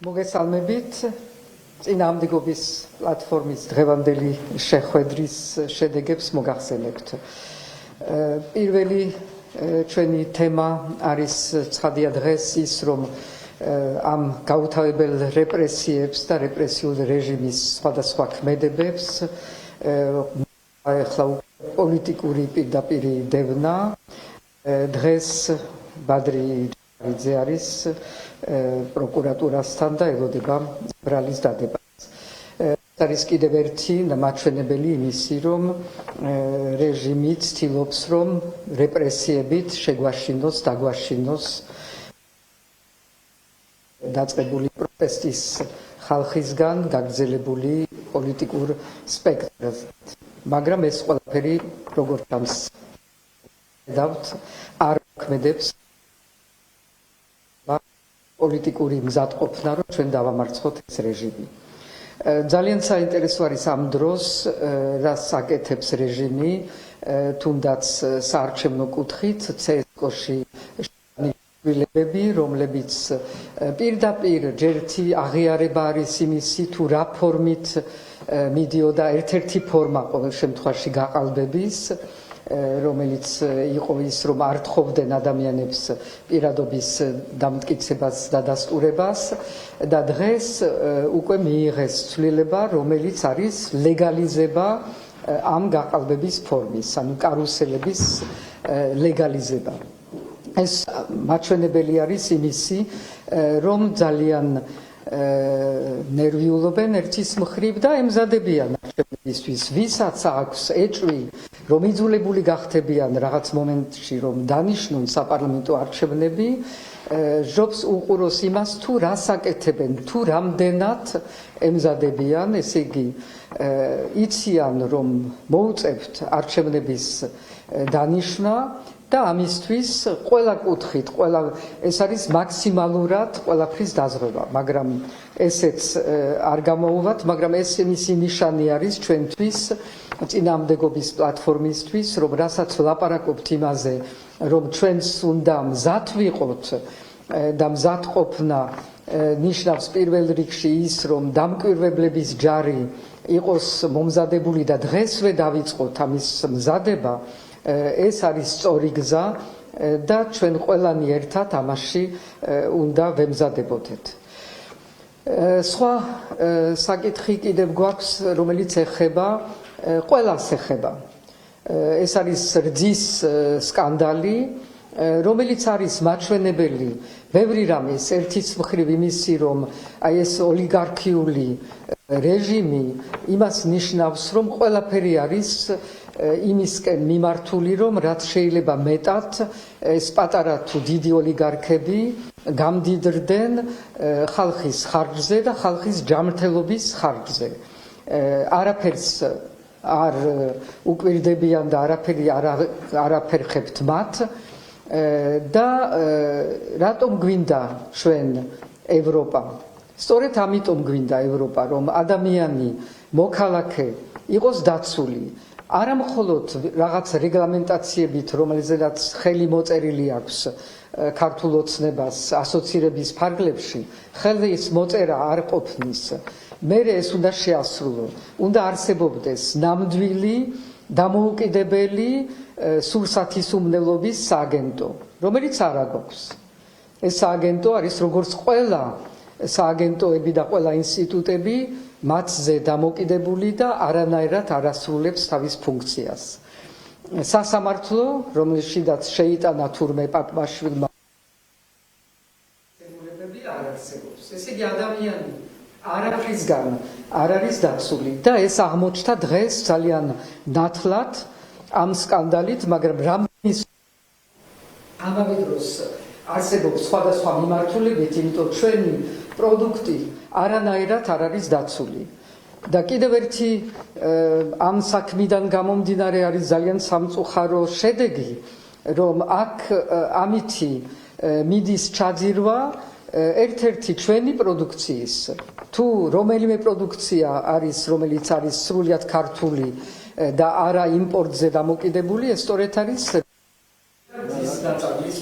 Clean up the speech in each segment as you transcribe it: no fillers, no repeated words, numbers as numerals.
მოგესალმებით წინააღმდეგობის პლატფორმის დღევანდელი შეხვედრის შედეგებს მოგახსენებთ. პირველი ჩვენი თემა არის ცხადია დღეს ის, რომ ამ გაუთავებელ რეპრესიებს და რეპრესიულ რეჟიმის სხვადასხვა ქმედებებს ახლა პოლიტიკური პირდაპირი დევნა. დღეს ბადრი ჯავიძე არის პროკურატურასთან და ელოდება ბრალის დადებას. არის კიდევ ერთი მაჩვენებელი იმისი, რომ რეჟიმი ცდილობს, რომ რეპრესიებით შეგვაშინოს, დაგვაშინოს დაწყებული პროტესტის ხალხისგან გაგრძელებული პოლიტიკურ სპექტრს. მაგრამ ეს ყველაფერი როგორც ჩანს არ ქმედებს პოლიტიკური მზადყოფნა, რომ ჩვენ დავამარცხოთ ეს რეჟიმი. ძალიან საინტერესო არის ამ დროს, რას აკეთებს რეჟიმი, თუნდაც საარჩევნო კუთხით, CSGO-ში შვილებები, რომლებიც პირდაპირ ჯერთი აღიარება არის იმისი, თუ რა ფორმით მიდიოდა ერთ-ერთი ფორმა ყოველ შემთხვევაში გაყალბების, რომელიც იყო ის, რომ არ თხოვდნენ ადამიანებს პირადობის დამტკიცებას და დასტურებას და დღეს უკვე მიიღეს ცვლილება, რომელიც არის ლეგალიზება ამ გაყალბების ფორმის, ანუ კარუსელების ლეგალიზება. ეს მაჩვენებელი არის იმისი, რომ ძალიან ნერვიულობენ ერთის მხრივ და ემზადებიან არჩევნებისთვის, ვისაც აქვს ეჭვი, რომ იძულებული გახდებიან რაღაც მომენტში, რომ დანიშნონ საპარლამენტო არჩევნები, ჟობს უყუროს იმას, თუ რას აკეთებენ, თუ რამდენად ემზადებიან, ესე იგი იციან, რომ მოუწევთ არჩევნების დანიშნა და ამისთვის ყველა კუთხით, ეს არის მაქსიმალურად ყველაფრის დაზღვევა, მაგრამ ესეც არ გამოუვათ, მაგრამ ეს მისი ნიშანი არის ჩვენთვის, წინააღმდეგობის პლატფორმისთვის, რომ რასაც ვლაპარაკობთ იმაზე, რომ ჩვენს უნდა მზად ვიყოთ და მზადყოფნა ნიშნავს პირველ რიგში ის, რომ დამკვირვებლების ჯარი იყოს მომზადებული და დღესვე დავიწყოთ ამის მზადება, ეს არის სწორი გზა და ჩვენ ყველანი ერთად ამაში უნდა ვემზადებოდეთ. სხვა საკითხი კიდევ გვაქვს, რომელიც ეხება ყველას ეხება. ეს არის რძის სკანდალი, რომელიც არის მაჩვენებელი ბევრი რამის, ერთის მხრივ იმისი, რომ აი ეს ოლიგარქიული რეჟიმი იმას ნიშნავს, რომ ყველაფერი არის იმისკენ მიმართული, რომ რაც შეიძლება მეტად ეს პატარა თუ დიდი ოლიგარქები გამდიდრდნენ ხალხის ხარჯზე და ხალხის ჯანმრთელობის ხარჯზე. არაფერს არ უკვირდებიან და არაფერ ხებთ მათ და რატომ გვინდა ჩვენ ევროპა? სწორედ ამიტომ გვინდა ევროპა, რომ ადამიანი, მოქალაქე იყოს დაცული. არა მხოლოდ რაღაც რეგლამენტაციებით, რომელზედაც ხელი მოწერილი აქვს ქართულ ოცნებას ასოცირების ფარგლებში, ხელის მოწერა არ ყოფნის. მერე ეს უნდა შეასრულო, უნდა არსებობდეს ნამდვილი, დამოუკიდებელი სულსათისმმლელობის სააგენტო, რომელიც არ აქვს. ეს სააგენტო არის როგორც ყველა სააგენტოები და ყველა ინსტიტუტები მათზე დამოკიდებული და არანაირად არ ასრულებს თავის ფუნქციას. სასამართლო, რომელშიდაც შეიტანა თურმე პაპმაშვილმა, არ არსებობს. ესე იგი ადამიანი არაფრისგან არ არის დაცული და ეს აღმოჩნდა დღეს ძალიან ნათლად ამ სკანდალით, მაგრამ რამის ამავე დროს არსებობს სხვადასხვა მიმართულებით, იმიტომ ჩვენი პროდუქტი არანაირად არ არის დაცული. და კიდევ ერთი ამ საქმიდან გამომდინარე არის ძალიან სამწუხარო შედეგი, რომ აქ ამითი მიდის ჩაძირვა ერთ-ერთი ჩვენი პროდუქციის, თუ რომელიმე პროდუქცია არის, რომელიც არის სრულიად ქართული და არა იმპორტზე დამოკიდებული, ეს სწორედ არის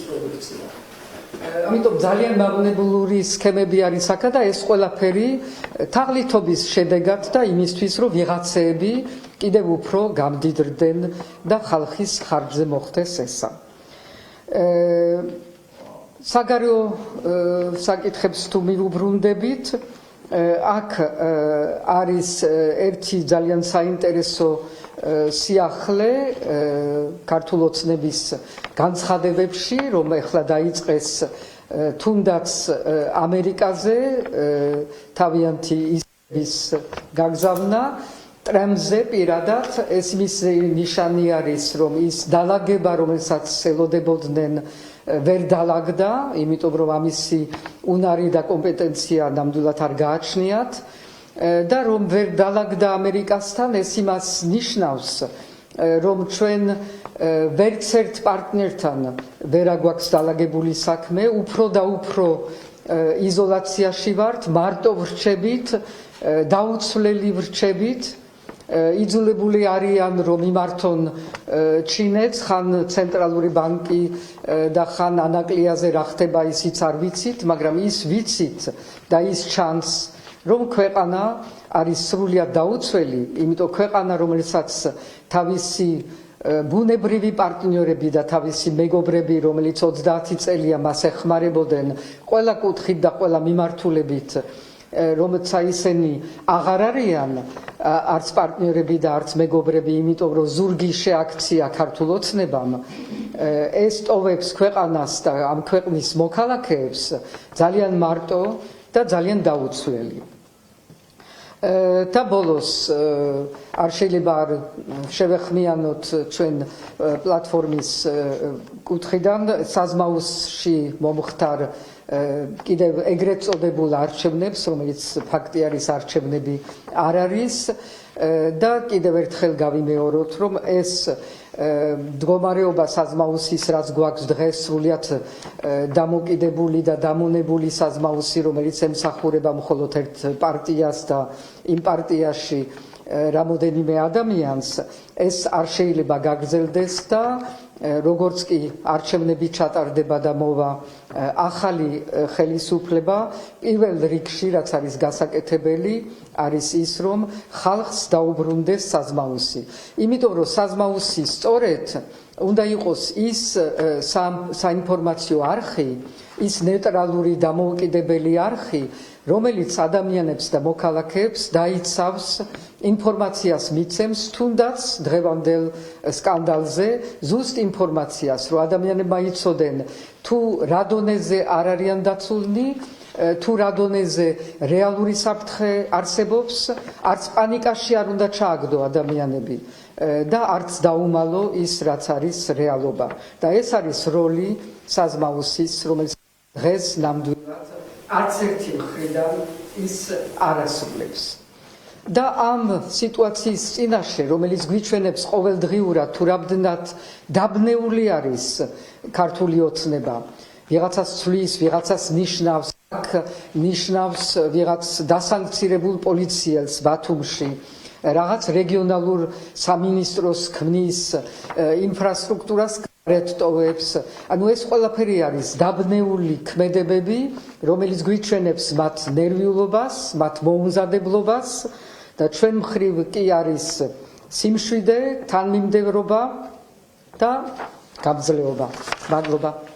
პროდუქცია. ამიტომ ძალიან მაგნებულური სქემები არის აქ და ეს ყველაფერი თაღლითობის შედეგად და იმისთვის რომ ვიღაცეები კიდევ უფრო გამდიდრდნენ და ხალხის ხარჯზე მოხდეს ესა. საგარეო საკითხებს თუ მივუბრუნდებით, აქ არის ერთი ძალიან საინტერესო სიახლე ქართულ ოცნების განცხადებებში, რომ ეხლა დაიწყეს თუნდაც ამერიკაზე თავიანთი ისების გაგზავნა ტრამზე პირადად. ეს მის ნიშანი არის, რომ ის დალაგება, რომელსაც ელოდებოდნენ, ვერ დალაგდა, იმიტომ რომ ამისი უნარი და კომპეტენცია ნამდვილად არ გააჩნიათ და რომ ვერ დალაგდა ამერიკასთან, ეს იმას ნიშნავს, რომ ჩვენ ვერც ერთ პარტნიორთან ვერ აგვაქვს დალაგებული საქმე, უფრო და უფრო იზოლაციაში ვართ, მარტო ვრჩებით, დაუცვლელი ვრჩებით. იძულებული არიან რომ იმართონ ჩინეთს, ხან ცენტრალური ბანკი და ხან ანაკლიაზე რა ხდება ისიც არ ვიცით, მაგრამ ის ვიცით და ის ჩანს, რომ ქვეყანა არის სრულიად დაუცველი, იმიტომ ქვეყანა, რომელსაც თავისი ბუნებრივი პარტნიორები და თავისი მეგობრები, რომელიც 30 წელია მას ეხმარებოდნენ ყველა კუთხით და ყველა მიმართულებით, რომელცა ისინი აღარ არიან არც პარტნიორები და არც მეგობრები, იმიტომ რომ ზურგი შეაქცია ქართულ ოცნებამ, ეს ტოვებს ქვეყანას და ამ ქვეყნის მოქალაქეებს ძალიან მარტო და ძალიან დაუცვლელი. და ბოლოს არ შეიძლება არ შევეხმიანოთ ჩვენ პლატფორმის კუთხიდან საზმაუსში მომხდარ კიდევ ეგრეთ წოდებულ არჩევნებს, რომელიც ფაქტი არის არჩევნები არ არის და კიდევ ერთხელ გავიმეოროთ, რომ ეს მდგომარეობა საზმაუსის, რაც გვაქვს დღეს, სრულიად დამოკიდებული და დამონებული საზმაუსი, რომელიც ემსახურება მხოლოდ ერთ პარტიას და იმ პარტიაში რამოდენიმე ადამიანს, ეს არ შეიძლება გაგრძელდეს და როგორც კი არჩევნები ჩატარდება და მოვა ახალი ხელისუფლება, პირველ რიგში, რაც არის გასაკეთებელი, არის ის, რომ ხალხს დაუბრუნდეს საზმაუსი. იმიტომ რომ საზმაუსი სწორედ უნდა იყოს ის საინფორმაციო არხი, ის ნეიტრალური დამოუკიდებელი არხი, რომელიც ადამიანებს და მოქალაქეებს დაიცავს, ინფორმაციას მიცემს, თუნდაც დღევანდელ სკანდალზე, ზუსტ ინფორმაციას, რომ ადამიანებმა იცოდნენ, თუ რა დონეზე არ არიან დაცულნი, თუ რა დონეზე რეალური საფრთხე არსებობს, არც პანიკაში არ უნდა ჩააგდო ადამიანები და არც დაუმალო ის, რაც არის რეალობა. და ეს არის როლი საზმაუსის, რომელიც დღეს ნამდვილად არც ერთი მხრიდან ის არ ასრულებს. და ამ სიტუაციის წინაშე, რომელიც გვიჩვენებს ყოველდღიურად, თუ რამდენად დაბნეული არის ქართული ოცნება, ვიღაცას ცვლის, ვიღაცას ნიშნავს, ნიშნავს ვიღაც დასანქცირებულ პოლიციელს ბათუმში, რაღაც რეგიონალურ სამინისტროს ქმნის, ინფრასტრუქტურას რეტოვებს. ანუ ეს ყველაფერი არის დაბნეული ქმედებები, რომელიც გვიჩვენებს მათ ნერვიულობას, მათ მოუმზადებლობას და ჩვენ მხრივ კი არის სიმშვიდე, თანმიმდევრობა და გამძლეობა. მადლობა.